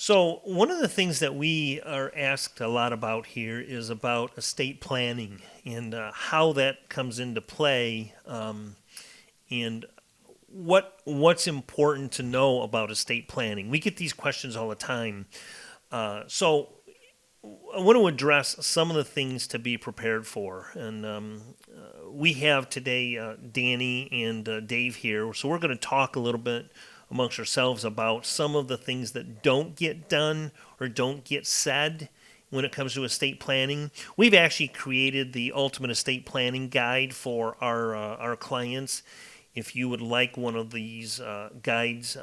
So one of the things that we are asked a lot about here is about estate planning and how that comes into play, and what's important to know about estate planning. We get these questions all the time. So I want to address some of the things to be prepared for. And we have today Danny and Dave here. So we're going to talk a little bit amongst ourselves about some of the things that don't get done or don't get said when it comes to estate planning. We've actually created the Ultimate Estate Planning Guide for our clients. If you would like one of these guides,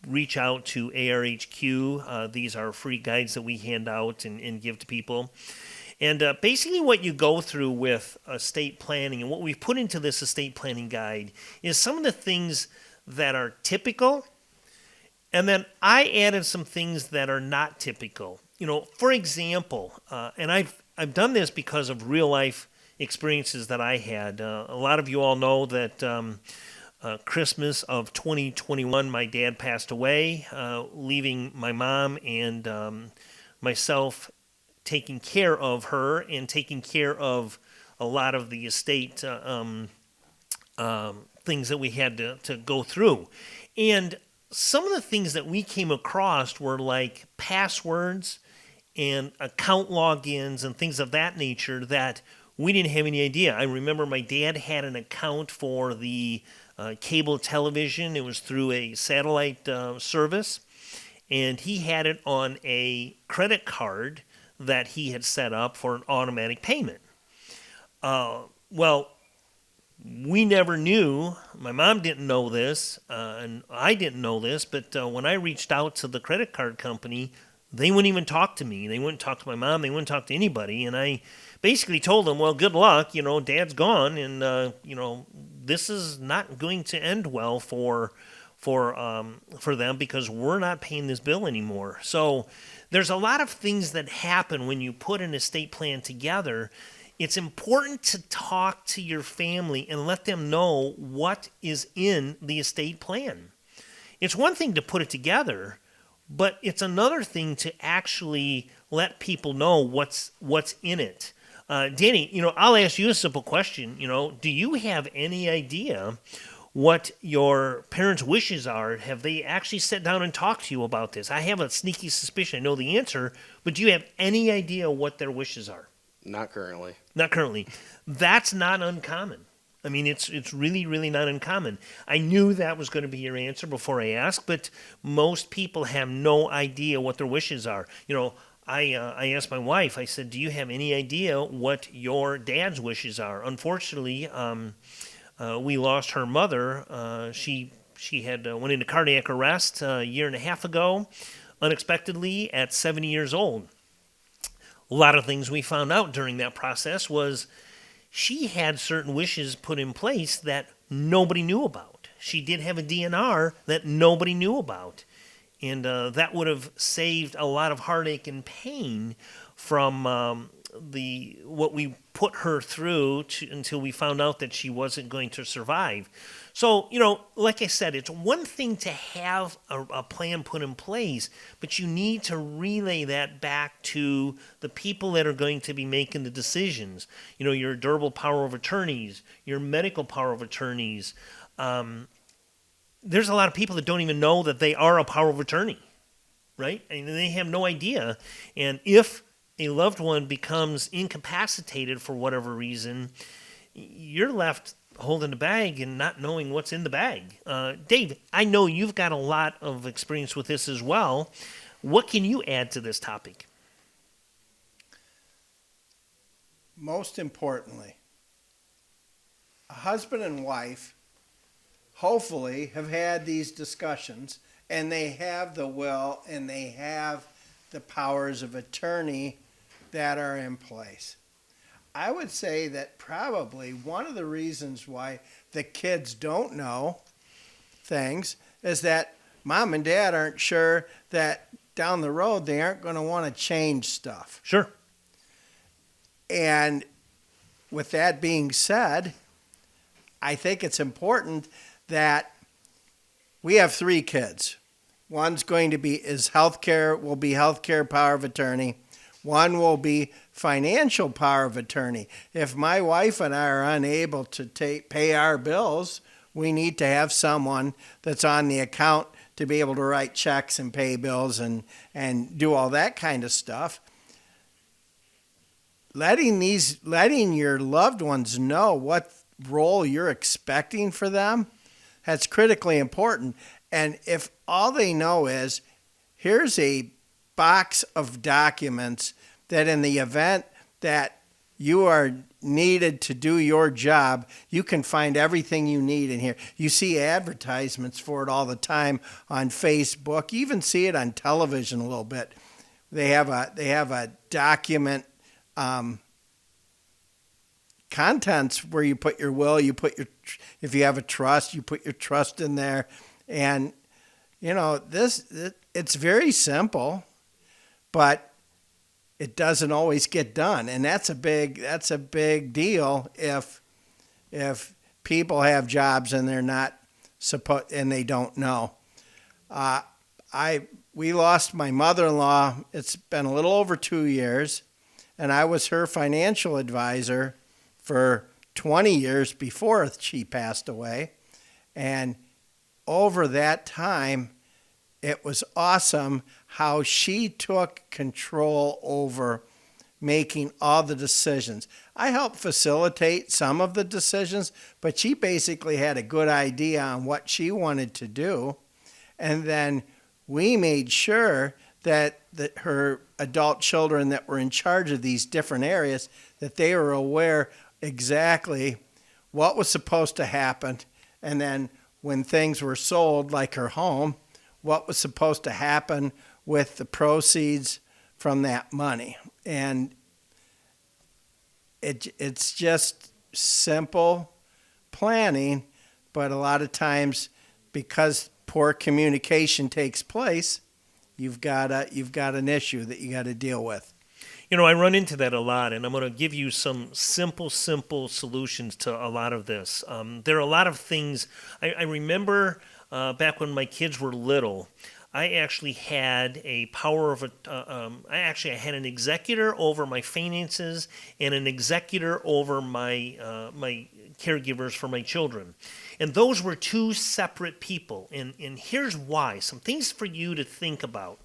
reach out to ARHQ. These are free guides that we hand out and give to people. And basically what you go through with estate planning and what we've put into this estate planning guide is some of the things that are typical, and then I added some things that are not typical. For example, and I've done this because of real life experiences that I had. A lot of you all know that Christmas of 2021, my dad passed away, leaving my mom and myself taking care of her and taking care of a lot of the estate things that we had to go through. And some of the things that we came across were like passwords and account logins and things of that nature that we didn't have any idea. I remember my dad had an account for the cable television. It was through a satellite service, and he had it on a credit card that he had set up for an automatic payment. Well, we never knew. My mom didn't know this, and I didn't know this, but when I reached out to the credit card company, they wouldn't even talk to me. They wouldn't talk to my mom. They wouldn't talk to anybody. And I basically told them, well, good luck. Dad's gone, and, this is not going to end well for them because we're not paying this bill anymore. So there's a lot of things that happen when you put an estate plan together. It's important to talk to your family and let them know what is in the estate plan. It's one thing to put it together, but it's another thing to actually let people know what's in it. Danny, I'll ask you a simple question. Do you have any idea what your parents' wishes are? Have they actually sat down and talked to you about this? I have a sneaky suspicion I know the answer, but do you have any idea what their wishes are? Not currently. Not currently. That's not uncommon. I mean, it's really, really not uncommon. I knew that was going to be your answer before I asked, but most people have no idea what their wishes are. I asked my wife, I said, do you have any idea what your dad's wishes are? Unfortunately, we lost her mother. She had went into cardiac arrest a year and a half ago, unexpectedly at 70 years old. A lot of things we found out during that process was she had certain wishes put in place that nobody knew about. She did have a DNR that nobody knew about. And that would have saved a lot of heartache and pain from what we put her through until we found out that she wasn't going to survive. So, like I said, it's one thing to have a plan put in place, but you need to relay that back to the people that are going to be making the decisions. Your durable power of attorneys, your medical power of attorneys. There's a lot of people that don't even know that they are a power of attorney, right? And they have no idea. And if a loved one becomes incapacitated for whatever reason, you're left holding the bag and not knowing what's in the bag. Dave, I know you've got a lot of experience with this as well. What can you add to this topic? Most importantly, a husband and wife hopefully have had these discussions, and they have the will and they have the powers of attorney that are in place. I would say that probably one of the reasons why the kids don't know things is that mom and dad aren't sure that down the road they aren't going to want to change stuff. Sure. And with that being said, I think it's important that we have 3 kids. One's going to be will be healthcare power of attorney. One will be financial power of attorney. If my wife and I are unable to pay our bills, we need to have someone that's on the account to be able to write checks and pay bills and do all that kind of stuff. Letting your loved ones know what role you're expecting for them, that's critically important. And if all they know is, here's a box of documents that in the event that you are needed to do your job, you can find everything you need in here. You see advertisements for it all the time on Facebook. You even see it on television a little bit. They have a document contents where you put your will, if you have a trust, you put your trust in there. And it's very simple, but it doesn't always get done, and that's a big deal if people have jobs and they're not and they don't know. We lost my mother-in-law. It's been a little over 2 years, and I was her financial advisor for 20 years before she passed away, and over that time, it was awesome how she took control over making all the decisions. I helped facilitate some of the decisions, but she basically had a good idea on what she wanted to do. And then we made sure that her adult children that were in charge of these different areas, that they were aware exactly what was supposed to happen. And then when things were sold, like her home, what was supposed to happen with the proceeds from that money. And it's just simple planning, but a lot of times because poor communication takes place, you've got an issue that you got to deal with. I run into that a lot, and I'm going to give you some simple solutions to a lot of this. There are a lot of things. I remember back when my kids were little, I actually had I had an executor over my finances and an executor over my my caregivers for my children. And those were two separate people. And here's why. Some things for you to think about.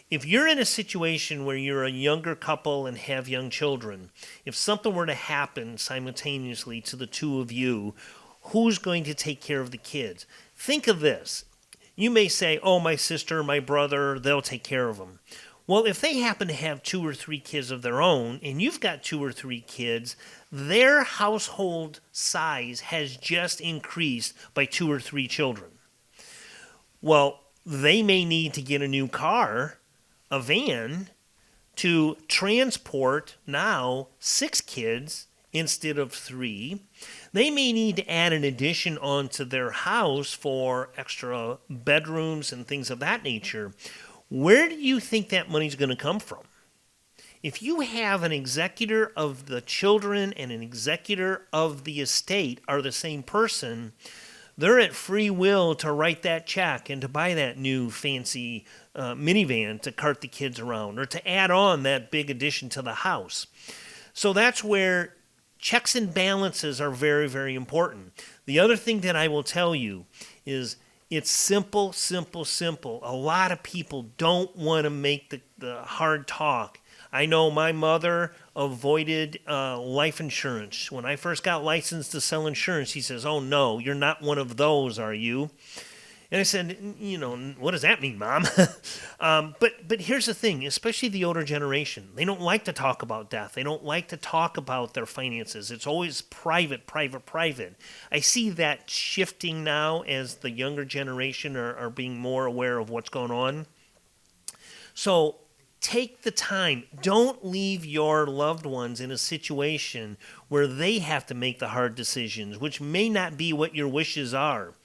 If you're in a situation where you're a younger couple and have young children, if something were to happen simultaneously to the two of you, who's going to take care of the kids? Think of this. You may say, oh, my sister, my brother, they'll take care of them. Well, if they happen to have 2 or 3 kids of their own, and you've got 2 or 3 kids, their household size has just increased by 2 or 3 children. Well, they may need to get a new car, a van, to transport now 6 kids instead of 3. They may need to add an addition onto their house for extra bedrooms and things of that nature. Where do you think that money's going to come from? If you have an executor of the children and an executor of the estate are the same person, they're at free will to write that check and to buy that new fancy minivan to cart the kids around or to add on that big addition to the house. So that's where checks and balances are very, very important. The other thing that I will tell you is it's simple. A lot of people don't want to make the hard talk. I know my mother avoided life insurance. When I first got licensed to sell insurance, she says, oh, no, you're not one of those, are you? And I said, what does that mean, Mom? But here's the thing, especially the older generation. They don't like to talk about death. They don't like to talk about their finances. It's always private. I see that shifting now as the younger generation are being more aware of what's going on. So take the time. Don't leave your loved ones in a situation where they have to make the hard decisions, which may not be what your wishes are.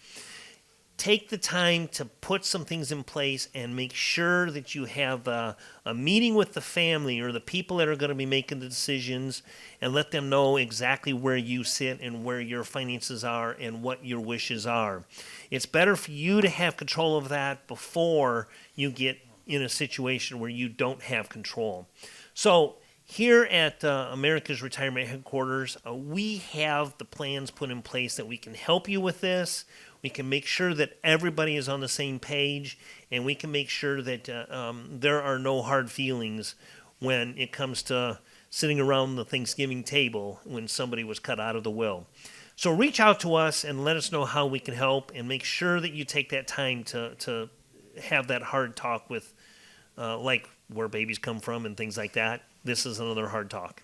take the time to put some things in place and make sure that you have a meeting with the family or the people that are going to be making the decisions, and let them know exactly where you sit and where your finances are and what your wishes are. It's better for you to have control of that before you get in a situation where you don't have control. So here at America's Retirement Headquarters, we have the plans put in place that we can help you with this. We can make sure that everybody is on the same page, and we can make sure that there are no hard feelings when it comes to sitting around the Thanksgiving table when somebody was cut out of the will. So reach out to us and let us know how we can help, and make sure that you take that time to have that hard talk with, like where babies come from and things like that. This is another hard talk.